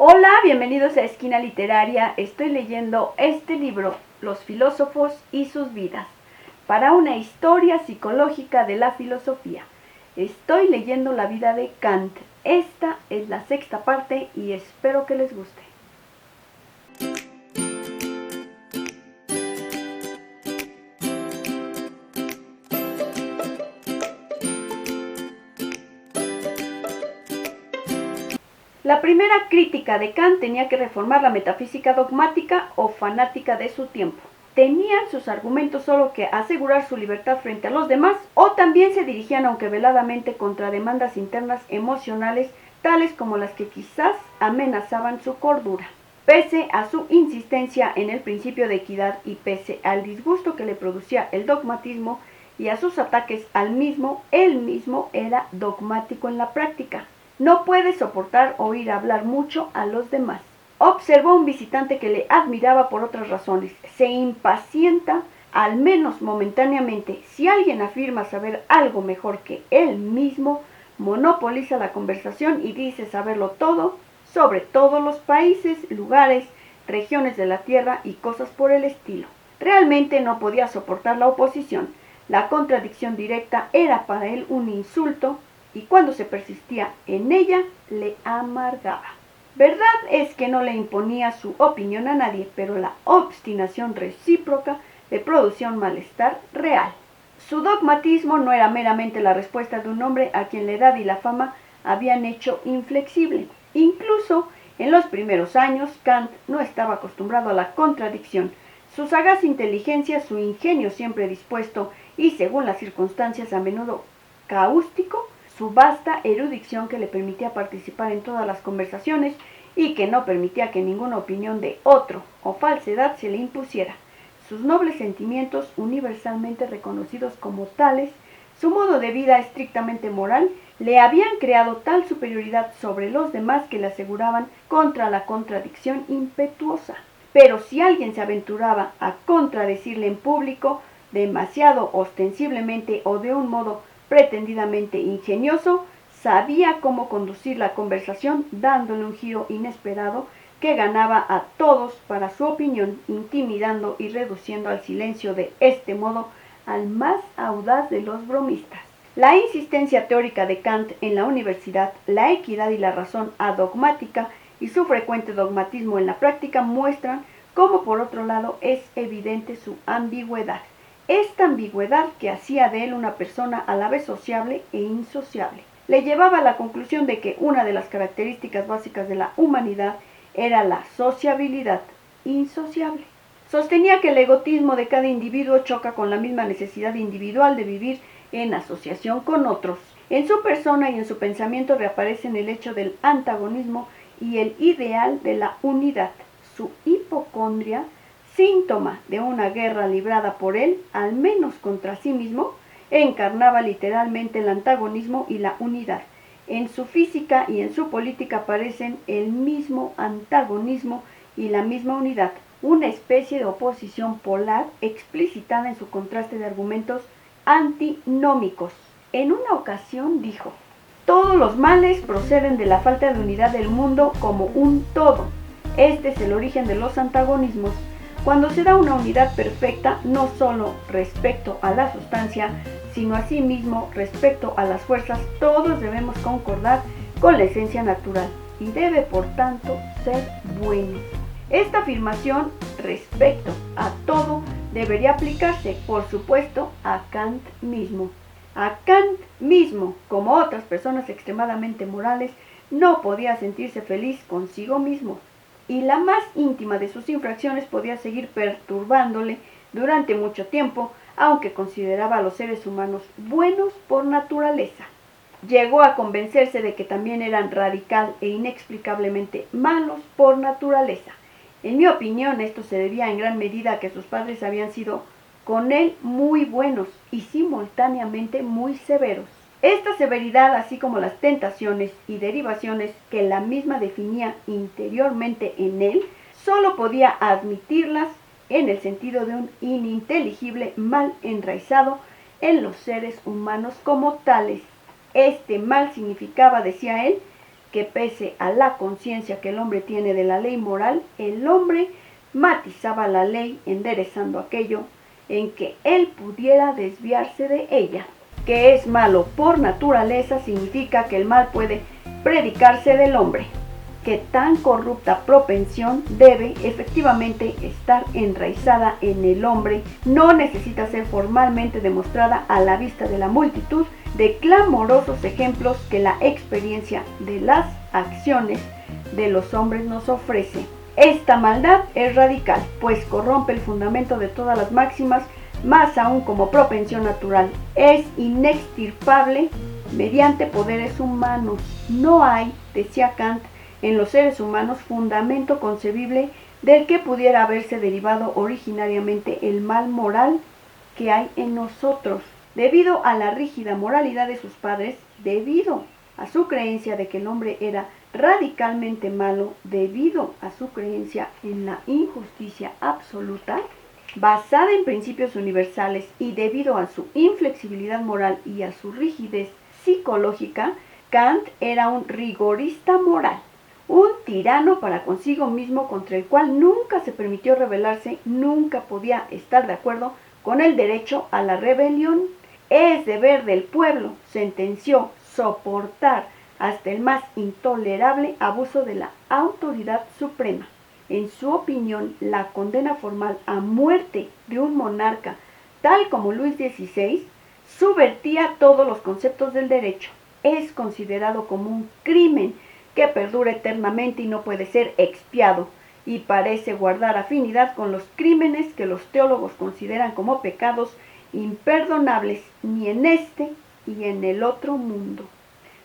Hola, bienvenidos a Esquina Literaria. Estoy leyendo este libro, Los filósofos y sus vidas, para una historia psicológica de la filosofía. Estoy leyendo la vida de Kant. Esta es la sexta parte y espero que les guste. La primera crítica de Kant tenía que reformar la metafísica dogmática o fanática de su tiempo. Tenían sus argumentos solo que asegurar su libertad frente a los demás, o también se dirigían, aunque veladamente, contra demandas internas emocionales tales como las que quizás amenazaban su cordura. Pese a su insistencia en el principio de equidad y pese al disgusto que le producía el dogmatismo y a sus ataques al mismo, él mismo era dogmático en la práctica. No puede soportar oír hablar mucho a los demás. Observó un visitante que le admiraba por otras razones. Se impacienta, al menos momentáneamente, si alguien afirma saber algo mejor que él mismo, monopoliza la conversación y dice saberlo todo sobre todos los países, lugares, regiones de la tierra y cosas por el estilo. Realmente no podía soportar la oposición. La contradicción directa era para él un insulto, y cuando se persistía en ella, le amargaba. Verdad es que no le imponía su opinión a nadie, pero la obstinación recíproca le producía un malestar real. Su dogmatismo no era meramente la respuesta de un hombre a quien la edad y la fama habían hecho inflexible. Incluso en los primeros años, Kant no estaba acostumbrado a la contradicción. Su sagaz inteligencia, su ingenio siempre dispuesto y, según las circunstancias, a menudo cáustico, su vasta erudición que le permitía participar en todas las conversaciones y que no permitía que ninguna opinión de otro o falsedad se le impusiera, sus nobles sentimientos universalmente reconocidos como tales, su modo de vida estrictamente moral, le habían creado tal superioridad sobre los demás que le aseguraban contra la contradicción impetuosa. Pero si alguien se aventuraba a contradecirle en público, demasiado ostensiblemente o de un modo pretendidamente ingenioso, sabía cómo conducir la conversación dándole un giro inesperado que ganaba a todos para su opinión, intimidando y reduciendo al silencio de este modo al más audaz de los bromistas. La insistencia teórica de Kant en la universidad, la equidad y la razón adogmática y su frecuente dogmatismo en la práctica muestran cómo, por otro lado, es evidente su ambigüedad. Esta ambigüedad que hacía de él una persona a la vez sociable e insociable. Le llevaba a la conclusión de que una de las características básicas de la humanidad era la sociabilidad insociable. Sostenía que el egotismo de cada individuo choca con la misma necesidad individual de vivir en asociación con otros. En su persona y en su pensamiento reaparecen el hecho del antagonismo y el ideal de la unidad. Su hipocondria, síntoma de una guerra librada por él, al menos contra sí mismo, encarnaba literalmente el antagonismo y la unidad. En su física y en su política aparecen el mismo antagonismo y la misma unidad, una especie de oposición polar explicitada en su contraste de argumentos antinómicos. En una ocasión dijo: todos los males proceden de la falta de unidad del mundo como un todo. Este es el origen de los antagonismos. Cuando se da una unidad perfecta, no solo respecto a la sustancia, sino asimismo respecto a las fuerzas, todos debemos concordar con la esencia natural y debe por tanto ser bueno. Esta afirmación respecto a todo debería aplicarse, por supuesto, a Kant mismo. A Kant mismo, como otras personas extremadamente morales, no podía sentirse feliz consigo mismo, y la más íntima de sus infracciones podía seguir perturbándole durante mucho tiempo, aunque consideraba a los seres humanos buenos por naturaleza. Llegó a convencerse de que también eran radical e inexplicablemente malos por naturaleza. En mi opinión, esto se debía en gran medida a que sus padres habían sido con él muy buenos y simultáneamente muy severos. Esta severidad, así como las tentaciones y derivaciones que la misma definía interiormente en él, solo podía admitirlas en el sentido de un ininteligible mal enraizado en los seres humanos como tales. Este mal significaba, decía él, que pese a la conciencia que el hombre tiene de la ley moral, el hombre matizaba la ley enderezando aquello en que él pudiera desviarse de ella. Que es malo por naturaleza significa que el mal puede predicarse del hombre, que tan corrupta propensión debe efectivamente estar enraizada en el hombre, no necesita ser formalmente demostrada a la vista de la multitud de clamorosos ejemplos que la experiencia de las acciones de los hombres nos ofrece. Esta maldad es radical, pues corrompe el fundamento de todas las máximas, más aún como propensión natural. Es inextirpable mediante poderes humanos. No hay, decía Kant, en los seres humanos fundamento concebible del que pudiera haberse derivado originariamente el mal moral que hay en nosotros. Debido a la rígida moralidad de sus padres, debido a su creencia de que el hombre era radicalmente malo, debido a su creencia en la injusticia absoluta, basada en principios universales, y debido a su inflexibilidad moral y a su rigidez psicológica, Kant era un rigorista moral, un tirano para consigo mismo contra el cual nunca se permitió rebelarse, nunca podía estar de acuerdo con el derecho a la rebelión. Es deber del pueblo, sentenció, soportar hasta el más intolerable abuso de la autoridad suprema. En su opinión, la condena formal a muerte de un monarca, tal como Luis XVI, subvertía todos los conceptos del derecho. Es considerado como un crimen que perdura eternamente y no puede ser expiado, y parece guardar afinidad con los crímenes que los teólogos consideran como pecados imperdonables ni en este y en el otro mundo.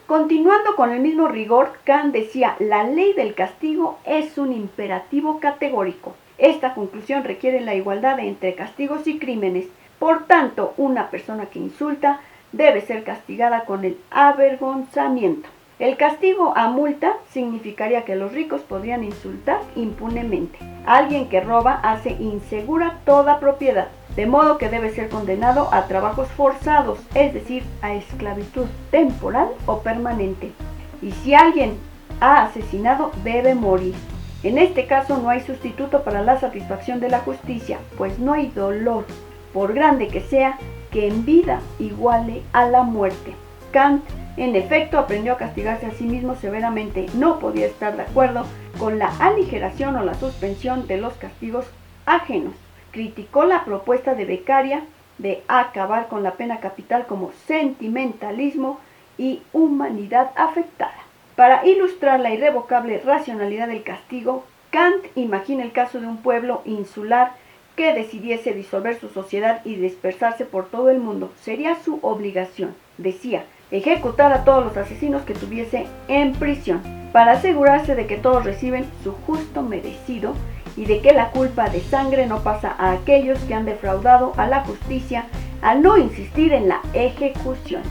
Continuando con el mismo rigor, Kant decía: la ley del castigo es un imperativo categórico. Esta conclusión requiere la igualdad entre castigos y crímenes. Por tanto, una persona que insulta debe ser castigada con el avergonzamiento. El castigo a multa significaría que los ricos podrían insultar impunemente. Alguien que roba hace insegura toda propiedad, de modo que debe ser condenado a trabajos forzados, es decir, a esclavitud temporal o permanente. Y si alguien ha asesinado, debe morir. En este caso no hay sustituto para la satisfacción de la justicia, pues no hay dolor, por grande que sea, que en vida iguale a la muerte. Kant, en efecto, aprendió a castigarse a sí mismo severamente. No podía estar de acuerdo con la aligeración o la suspensión de los castigos ajenos. Criticó la propuesta de Beccaria de acabar con la pena capital como sentimentalismo y humanidad afectada. Para ilustrar la irrevocable racionalidad del castigo, Kant imagina el caso de un pueblo insular que decidiese disolver su sociedad y dispersarse por todo el mundo. Sería su obligación, decía, ejecutar a todos los asesinos que tuviese en prisión, para asegurarse de que todos reciben su justo merecido y de que la culpa de sangre no pasa a aquellos que han defraudado a la justicia al no insistir en la ejecución.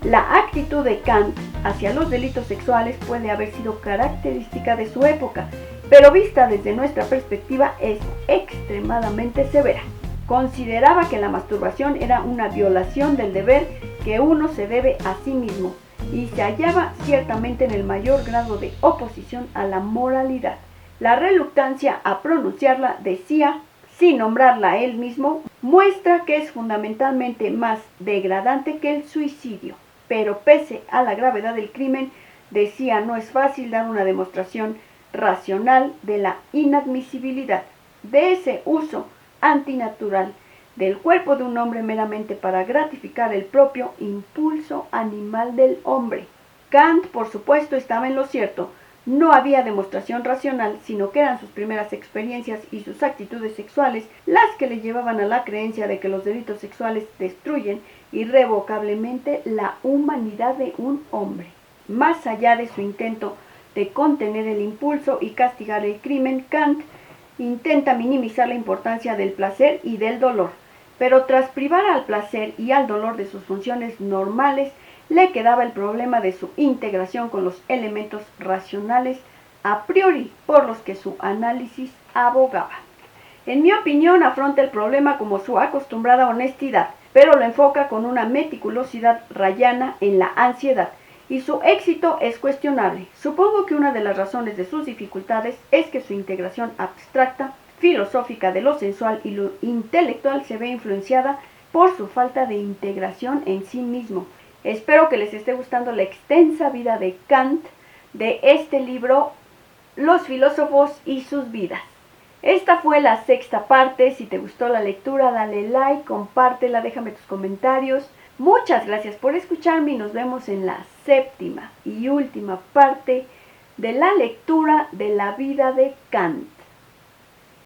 La actitud de Kant hacia los delitos sexuales puede haber sido característica de su época, pero vista desde nuestra perspectiva es extremadamente severa. Consideraba que la masturbación era una violación del deber que uno se debe a sí mismo y se hallaba ciertamente en el mayor grado de oposición a la moralidad. La reluctancia a pronunciarla, decía, sin nombrarla él mismo, muestra que es fundamentalmente más degradante que el suicidio. Pero pese a la gravedad del crimen, decía, no es fácil dar una demostración racional de la inadmisibilidad de ese uso antinatural del cuerpo de un hombre meramente para gratificar el propio impulso animal del hombre. Kant, por supuesto, estaba en lo cierto. No había demostración racional, sino que eran sus primeras experiencias y sus actitudes sexuales las que le llevaban a la creencia de que los delitos sexuales destruyen irrevocablemente la humanidad de un hombre. Más allá de su intento de contener el impulso y castigar el crimen, Kant intenta minimizar la importancia del placer y del dolor, pero tras privar al placer y al dolor de sus funciones normales, le quedaba el problema de su integración con los elementos racionales a priori por los que su análisis abogaba. En mi opinión, afronta el problema como su acostumbrada honestidad, pero lo enfoca con una meticulosidad rayana en la ansiedad, y su éxito es cuestionable. Supongo que una de las razones de sus dificultades es que su integración abstracta, filosófica de lo sensual y lo intelectual se ve influenciada por su falta de integración en sí mismo. Espero que les esté gustando la extensa vida de Kant de este libro, Los filósofos y sus vidas. Esta fue la sexta parte. Si te gustó la lectura, dale like, compártela, déjame tus comentarios. Muchas gracias por escucharme y nos vemos en la séptima y última parte de la lectura de la vida de Kant.